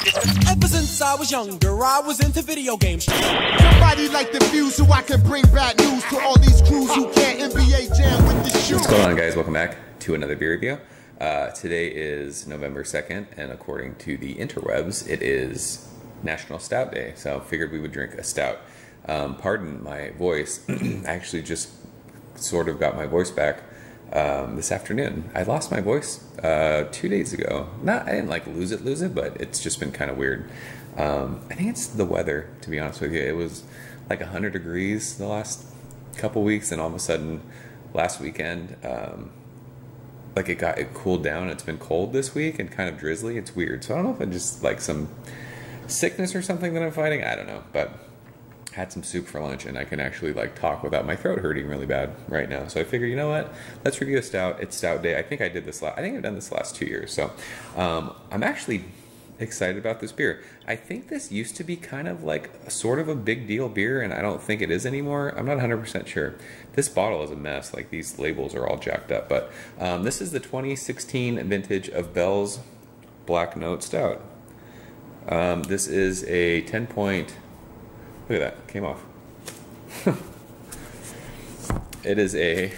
Ever since I was younger, I was into video games. Somebody like the Fuse so I can bring bad news to all these crews who can't NBA jam with the shoes. What's going on, guys? Welcome back to another beer review. Today is November 2nd, and according to the interwebs, it is National Stout Day, so I figured we would drink a stout. Pardon my voice. I actually just sort of got my voice back this afternoon. I lost my voice 2 days ago. I didn't like lose it, but it's just been kind of weird. I think it's the weather, to be honest with you. It was like 100 degrees the last couple weeks, and all of a sudden last weekend like it cooled down. It's been cold this week and kind of drizzly. It's weird. So I don't know if it's just like some sickness or something that I'm fighting. I don't know, but had some soup for lunch, and I can actually like talk without my throat hurting really bad right now. So I figured, you know what? Let's review a stout. It's Stout Day. I think I did this I think I've done this the last 2 years. So I'm actually excited about this beer. I think this used to be kind of like sort of a big deal beer, and I don't think it is anymore. I'm not 100% sure. This bottle is a mess. Like, these labels are all jacked up. But this is the 2016 vintage of Bell's Black Note Stout. This is a 10 point... Look at that, came off. It is a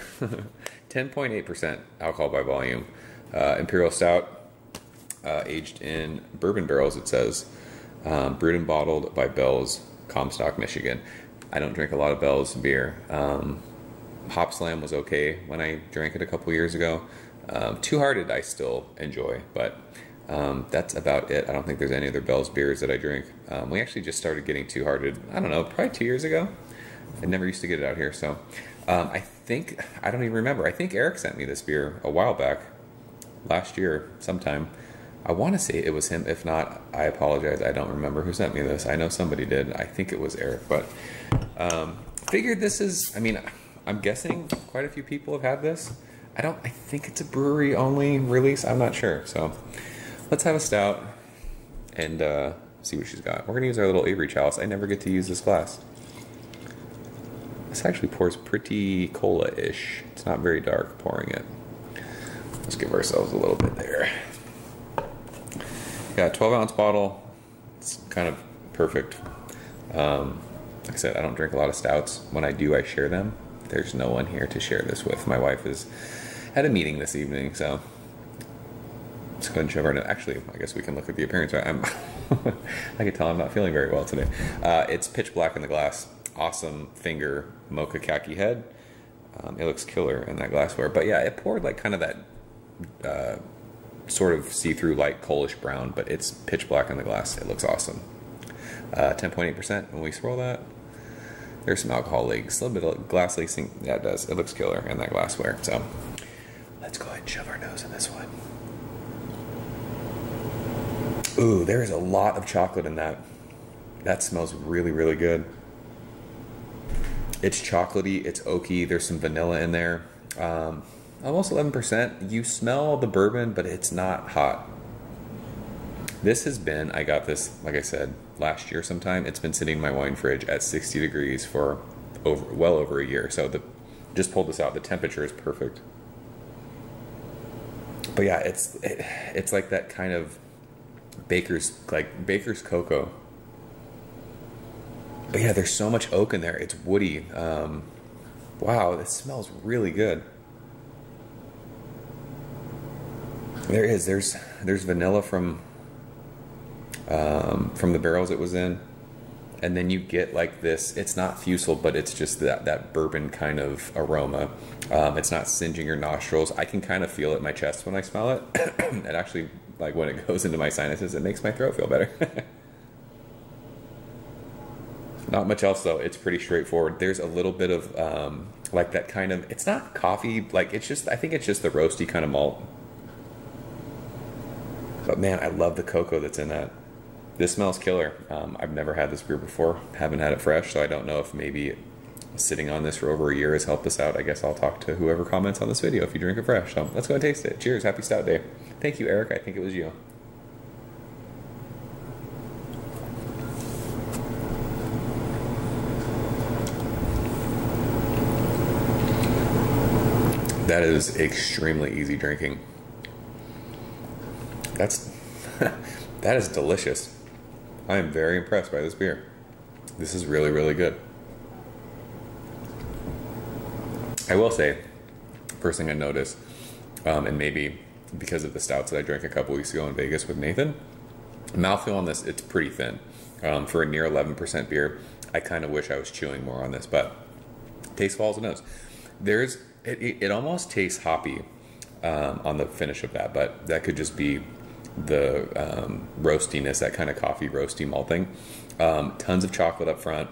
10.8% alcohol by volume. Imperial Stout, aged in bourbon barrels, it says. Brewed and bottled by Bell's, Comstock, Michigan. I don't drink a lot of Bell's beer. Hop Slam was okay when I drank it a couple years ago. Two Hearted I still enjoy, but that's about it. I don't think there's any other Bell's beers that I drink. We actually just started getting Two Hearted, I don't know, probably 2 years ago. I never used to get it out here, so I don't even remember. I think Eric sent me this beer a while back, last year sometime. I want to say it was him. If not, I apologize. I don't remember who sent me this. I know somebody did. I think it was Eric, but figured this is, I mean, I'm guessing quite a few people have had this. I think it's a brewery only release. I'm not sure, so let's have a stout and see what she's got. We're going to use our little Avery chalice. I never get to use this glass. This actually pours pretty cola-ish. It's not very dark pouring it. Let's give ourselves a little bit there. Got a 12-ounce bottle. It's kind of perfect. Like I said, I don't drink a lot of stouts. When I do, I share them. There's no one here to share this with. My wife is at a meeting this evening, so let's go ahead and shove our nose. Actually, I guess we can look at the appearance. I can tell I'm not feeling very well today. It's pitch black in the glass. Awesome finger mocha khaki head. It looks killer in that glassware. But yeah, it poured like kind of that sort of see-through light coalish brown, but it's pitch black in the glass. It looks awesome. 10.8% when we swirl that. There's some alcohol leaks, a little bit of glass lacing. Yeah, it does. It looks killer in that glassware. So let's go ahead and shove our nose in this one. Ooh, there is a lot of chocolate in that. That smells really, really good. It's chocolatey, it's oaky, there's some vanilla in there. Almost 11%. You smell the bourbon, but it's not hot. This has been, I got this, like I said, last year sometime. It's been sitting in my wine fridge at 60 degrees for well over a year. So just pulled this out. The temperature is perfect. But yeah, it's like that kind of baker's cocoa. But yeah, there's so much oak in there. It's woody. Wow, this smells really good. There's vanilla from the barrels it was in, and then you get like this. It's not fusel, but it's just that bourbon kind of aroma. It's not singeing your nostrils. I can kind of feel it in my chest when I smell it. It actually, like when it goes into my sinuses, it makes my throat feel better. Not much else though. It's pretty straightforward. There's a little bit of like that kind of, it's not coffee, like it's just, I think it's just the roasty kind of malt. But man, I love the cocoa that's in that. This smells killer. I've never had this beer before. Haven't had it fresh, so I don't know if maybe sitting on this for over a year has helped us out. I guess I'll talk to whoever comments on this video if you drink it fresh. So let's go and taste it. Cheers. Happy Stout Day. Thank you, Eric. I think it was you. That is extremely easy drinking. That is delicious. I am very impressed by this beer. This is really, really good. I will say, first thing I noticed, and maybe because of the stouts that I drank a couple weeks ago in Vegas with Nathan, mouthfeel on this, it's pretty thin. For a near 11% beer, I kind of wish I was chewing more on this, but taste follows the nose. It almost tastes hoppy on the finish of that, but that could just be the roastiness, that kind of coffee roasty malting. Tons of chocolate up front.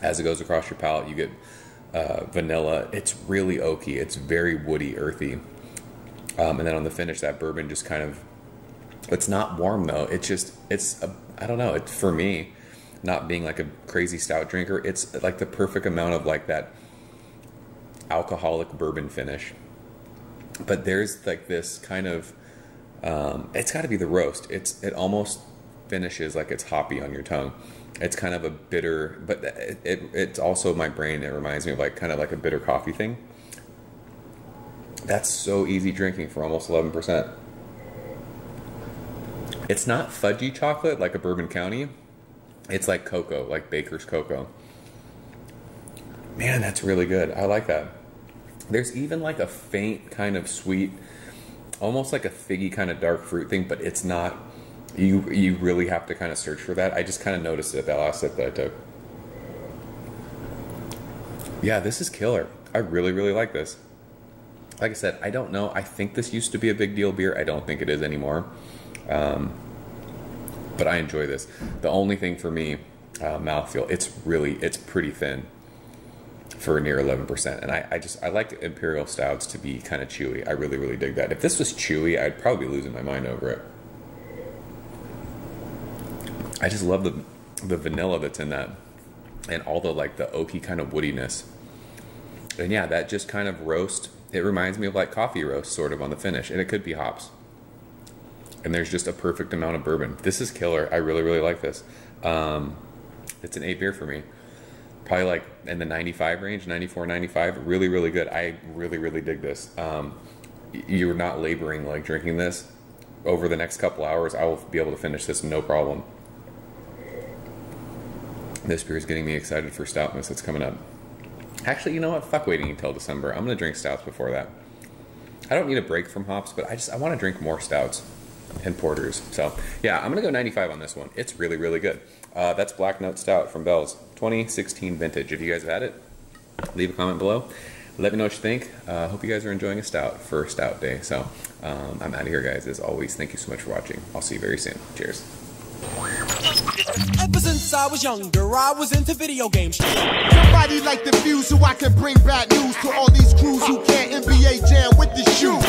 As it goes across your palate, you get vanilla. It's really oaky. It's very woody, earthy. And then on the finish, that bourbon just kind of, it's not warm though. I don't know. It's, for me, not being like a crazy stout drinker, it's like the perfect amount of like that alcoholic bourbon finish. But there's like this kind of, it's got to be the roast. It almost finishes like it's hoppy on your tongue. It's kind of a bitter, but it's also my brain. It reminds me of like kind of like a bitter coffee thing. That's so easy drinking for almost 11%. It's not fudgy chocolate like a Bourbon County. It's like cocoa, like Baker's cocoa. Man, that's really good. I like that. There's even like a faint kind of sweet, almost like a figgy kind of dark fruit thing, but it's not. You really have to kind of search for that. I just kind of noticed it that last sip that I took. Yeah, this is killer. I really, really like this. Like I said, I don't know. I think this used to be a big deal beer. I don't think it is anymore. But I enjoy this. The only thing for me, mouthfeel, it's pretty thin for near 11%. And I like Imperial Stouts to be kind of chewy. I really, really dig that. If this was chewy, I'd probably be losing my mind over it. I just love the vanilla that's in that, and all the like the oaky kind of woodiness. And yeah, that just kind of roast, it reminds me of like coffee roast sort of on the finish, and it could be hops. And there's just a perfect amount of bourbon. This is killer. I really, really like this. It's an 8 beer for me. Probably like in the 95 range, 94, 95. Really, really good. I really, really dig this. You're not laboring like drinking this. Over the next couple hours, I will be able to finish this no problem. This beer is getting me excited for stoutness that's coming up. Actually, you know what? Fuck waiting until December. I'm going to drink stouts before that. I don't need a break from hops, but I want to drink more stouts and porters. So, yeah, I'm going to go 95 on this one. It's really, really good. That's Black Note Stout from Bell's 2016 vintage. If you guys have had it, leave a comment below. Let me know what you think. Hope you guys are enjoying a stout for Stout Day. So, I'm out of here, guys. As always, thank you so much for watching. I'll see you very soon. Cheers. Ever since I was younger, I was into video games. Somebody like the Fuse so I can bring bad news to all these crews who can't NBA jam with the shoe.